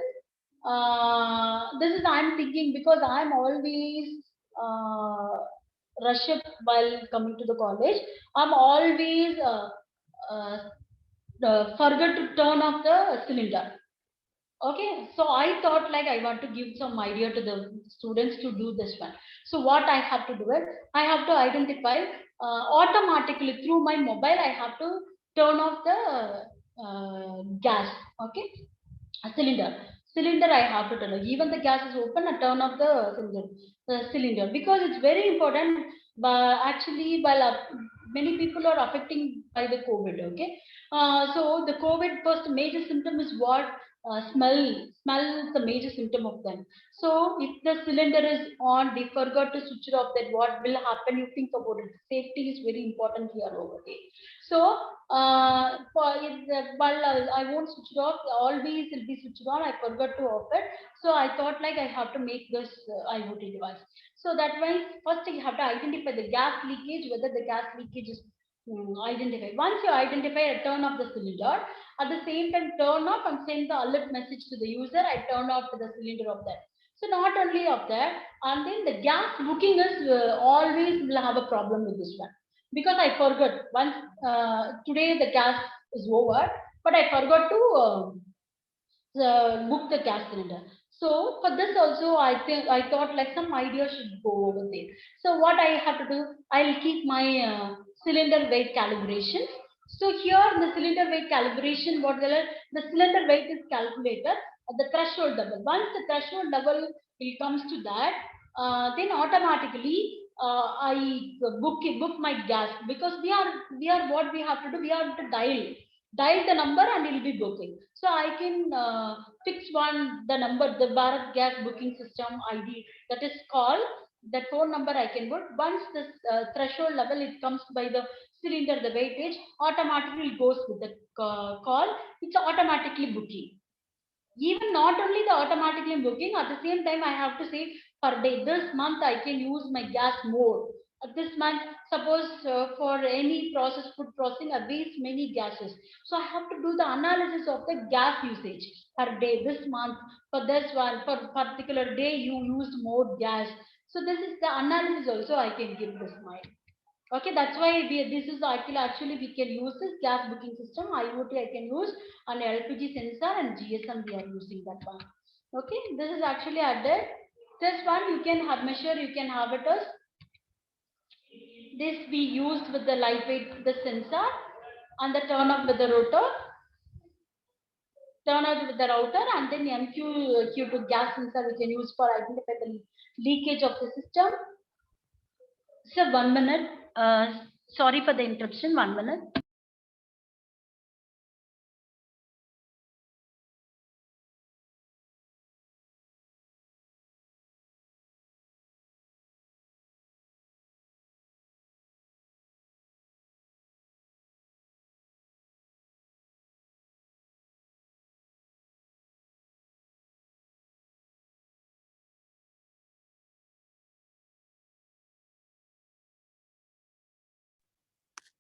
This is I'm thinking because I'm always rush up while coming to the college. I'm always forget to turn off the cylinder. Okay, so I thought like I want to give some idea to the students to do this one. So what I have to do it, I have to identify automatically through my mobile. I have to turn off the gas. Okay, a cylinder I have to turn off. Even the gas is open, I turn off the cylinder, because it's very important. But actually, while many people are affecting by the COVID. Okay, so the COVID first major symptom is what? Smell is a major symptom of them. So if the cylinder is on, they forgot to switch it off, then what will happen? You think about it. Safety is very important here over there. So I won't switch it off, always will be switched on, I forgot to off it. So I thought like I have to make this IoT device. So that means first you have to identify the gas leakage, whether the gas leakage is identified. Once you identify a turn off the cylinder, at the same time turn off and send the alert message to the user, I turn off the cylinder of that. So not only of that, and then the gas booking is always will have a problem with this one, because I forgot once today the gas is over, but I forgot to book the gas cylinder. So for this also, I thought like some idea should go over there. So what I have to do, I'll keep my cylinder weight calibration. So here the cylinder weight calibration, the cylinder weight is calculated at the threshold level. Once the threshold level it comes to that, then automatically I book my gas, because we are what we have to do. We have to dial the number and it will be booking. So I can fix the number, the Bharat Gas Booking System ID, that is called, that phone number I can put. Once this threshold level it comes by the cylinder, the weightage automatically goes with the call. It's automatically booking. Even not only the automatically booking, at the same time I have to say per day, this month I can use my gas more. This month, suppose for any process, food processing, I waste many gases. So I have to do the analysis of the gas usage per day. This month, for this one, for particular day, you used more gas. So this is the analysis also I can give this mind. Okay, that's why this is actually we can use this gas booking system. IoT I can use, and LPG sensor and GSM we are using that one. Okay, this is actually added. This one you can have measure, you can have it as this we used with the lightweight, the sensor, and the turn off with the rotor, turn off with the router, and then MQ2 gas sensor we can use for identify the leakage of the system. So 1 minute. Sorry for the interruption. 1 minute.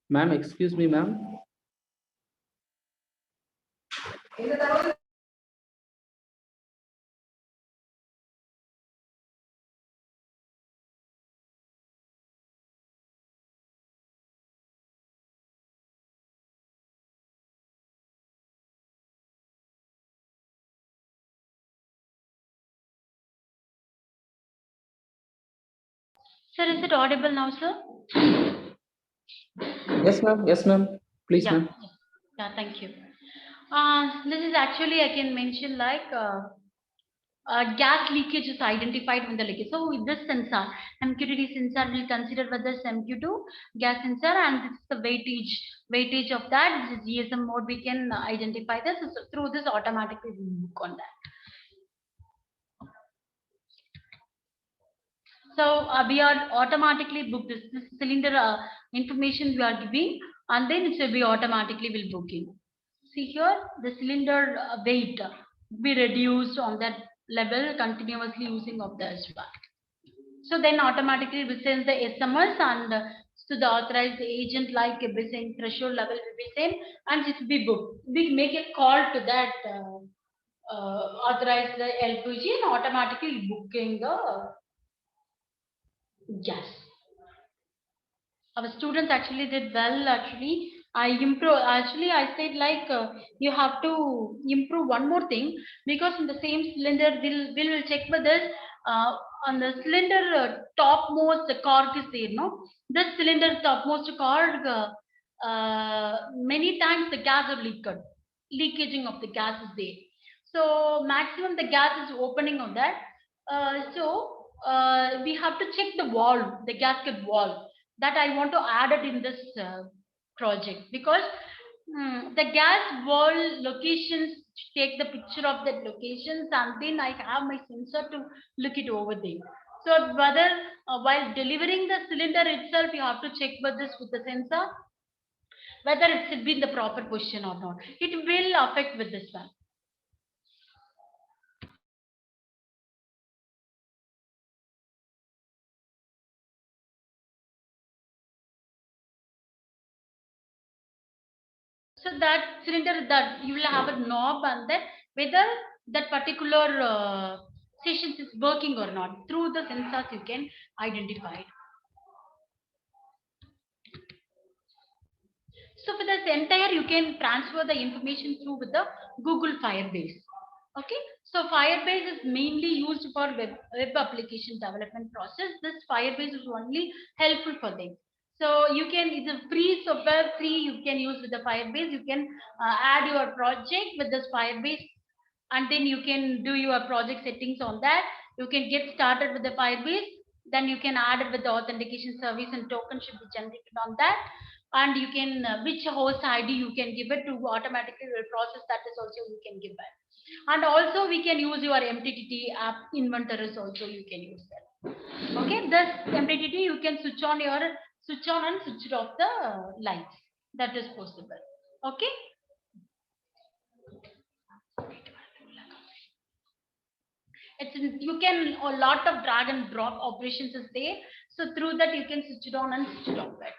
Ma'am, excuse me, ma'am. Sir, is it audible now, sir? Yes, ma'am. Yes, ma'am. Please, Yeah, ma'am. yeah, thank you. This is actually I can mention like gas leakage is identified when the leakage. So with this sensor, MQTT sensor will consider whether it's MQ2 gas sensor, and this is the weightage of that. This is GSM mode. We can identify this. So through this automatically we book on that. So we are automatically book this cylinder information we are giving, and then it will be automatically will booking. See here, the cylinder weight be reduced on that level continuously using of the SWAT. So then automatically we send the SMS and to the authorized agent, like every same threshold level will be same, and it will be booked. We make a call to that authorized LPG and automatically booking the gas. Our students actually did well. Actually, I improve. Actually, I said like you have to improve one more thing, because in the same cylinder we'll check with this on the cylinder topmost cork is there. No, this cylinder topmost cork. Many times the gas are leakaging of the gas is there. So maximum the gas is opening of that. We have to check the valve, the gasket valve, that I want to add it in this project, because the gas wall locations take the picture of that locations, and then I have my sensor to look it over there. So whether while delivering the cylinder itself, you have to check with this with the sensor whether it should be in the proper position or not. It will affect with this one. So that cylinder, that you will have a knob, and then whether that particular sessions is working or not, through the sensors you can identify it. So for this entire, you can transfer the information through with the Google Firebase. Okay, so Firebase is mainly used for web application development process. This Firebase is only helpful for them. So you can, it's a free software, free you can use with the Firebase. You can add your project with this Firebase, and then you can do your project settings on that. You can get started with the Firebase. Then you can add it with the authentication service, and token should be generated on that. And you can which host ID you can give it to automatically will process that is also you can give it. And also we can use your MTTT app inventories also you can use that. Okay, this MTTT you can switch on and switch off the lights. That is possible. Okay. It's you can a lot of drag and drop operations is there. So through that you can switch it on and switch it off it.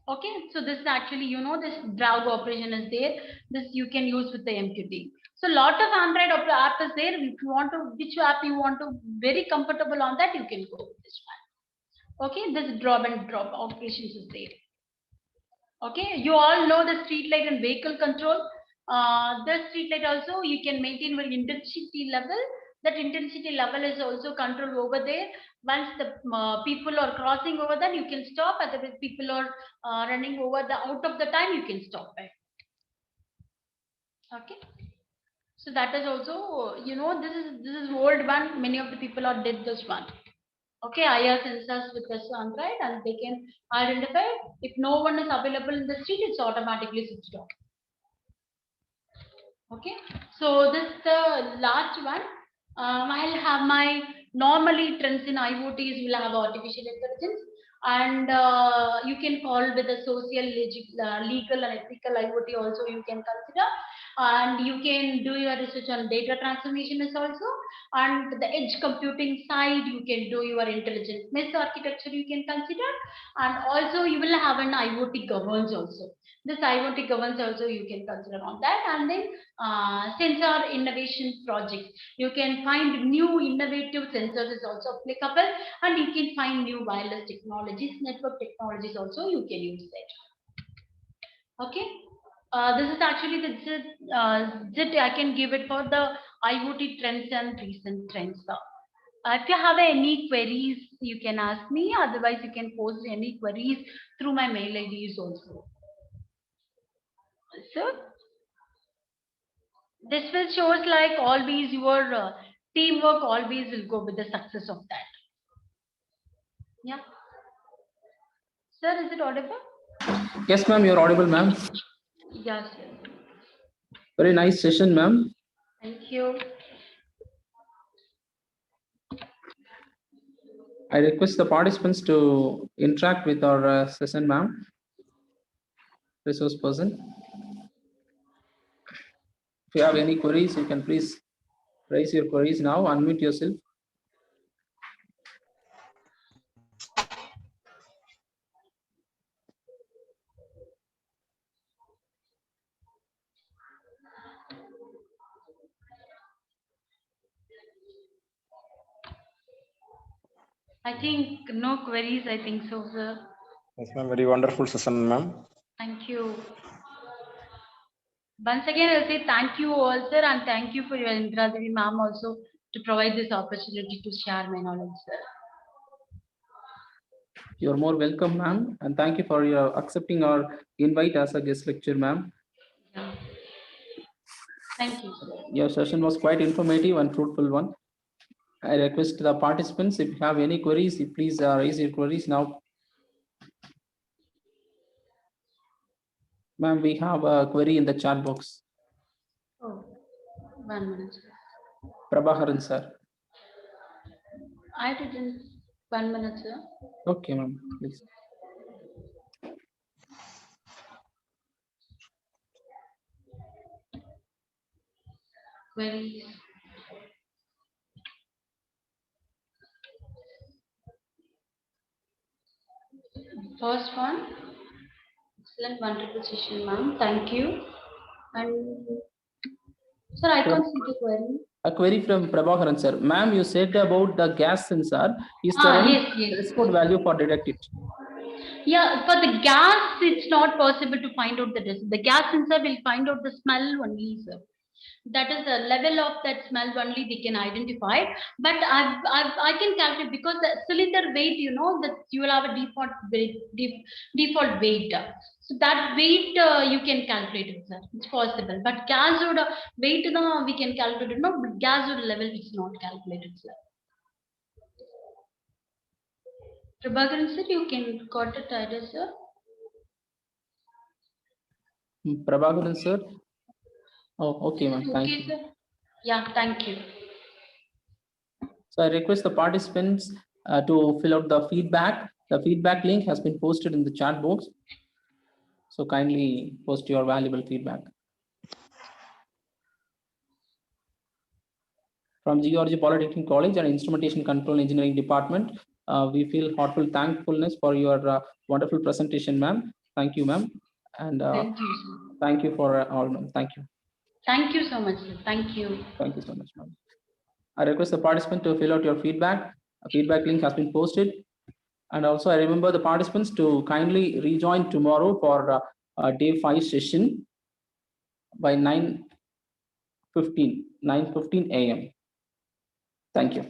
Okay, so this is actually, this drag operation is there. This you can use with the MQT. So lot of Android app is there. If you want to, which app you want to very comfortable on that, you can go with this one. Okay, this drop and drop operations is there. Okay, you all know the street light and vehicle control. The street light also you can maintain your intensity level. That intensity level is also controlled over there. Once the people are crossing over, then you can stop. Otherwise, people are running over the out of the time, you can stop it. Okay. So that is also, this is old one. Many of the people are did this one. Okay, IR sensors with this Android, and they can identify if no one is available in the street, it's automatically switched off. Okay, so this is the last one. I'll have my normally trends in IoTs will have artificial intelligence, and you can call with the social, legal and ethical IoT also you can consider, and you can do your research on data transformation is also, and the edge computing side you can do your intelligent mesh architecture you can consider, and also you will have an IoT governance also. This IoT governance also you can consider on that, and then sensor innovation projects. You can find new innovative sensors is also applicable, and you can find new wireless technologies, network technologies also you can use that. Okay, this is actually the ZIT I can give it for the IoT trends and recent trends. If you have any queries, you can ask me. Otherwise, you can post any queries through my mail IDs also. So this will shows like always your teamwork always will go with the success of that. Yeah. Sir, is it audible? Yes, ma'am, you're audible, ma'am. Yes. Very nice session, ma'am. Thank you. I request the participants to interact with our session, ma'am. Resource person. If you have any queries, you can please raise your queries now. Unmute yourself. I think no queries. I think so, sir. Yes, ma'am. Very wonderful session, ma'am. Thank you. Once again, I'll say thank you all, sir, and thank you for your Indra Devi ma'am also to provide this opportunity to share my knowledge, sir. You're more welcome, ma'am, and thank you for your accepting our invite as a guest lecturer, ma'am. Yeah. Thank you, sir. Your session was quite informative and fruitful one. I request the participants, if you have any queries, please raise your queries now. Ma'am, we have a query in the chat box. Oh. 1 minute, sir. Prabhakaran, sir. I didn't. 1 minute, sir. Okay, ma'am, please. Queries. First one. Excellent, wonderful session, ma'am. Thank you. And sir, I can't see the query. A query from Prabhakaran, sir. Ma'am, you said about the gas sensor. Is there any Yes. dress code value for detect it? Yeah, for the gas, it's not possible to find out the distance. The gas sensor will find out the smell only, sir. That is the level of that smell only we can identify. But I can calculate because the cylinder weight, you know, that you will have a default weight, default weight. So that weight you can calculate it, sir. It's possible. But gas would weight we can calculate it. No, but gas would level is not calculated, sir. Prabhakaran sir, you can got the title, sir. Prabhakaran, sir. Oh, okay, ma'am. Thank you. Sir. Yeah, thank you. So I request the participants to fill out the feedback. The feedback link has been posted in the chat box. So kindly post your valuable feedback. From Georgia Polytechnic College and Instrumentation Control Engineering Department, we feel heartfelt thankfulness for your wonderful presentation, ma'am. Thank you, ma'am. And Thank you, sir. thank you for all, ma'am. Thank you. Thank you so much, sir. Thank you. Thank you so much, ma'am. I request the participant to fill out your feedback. A feedback link has been posted. And also I remember the participants to kindly rejoin tomorrow for day 5 session by 9:15 a.m. Thank you.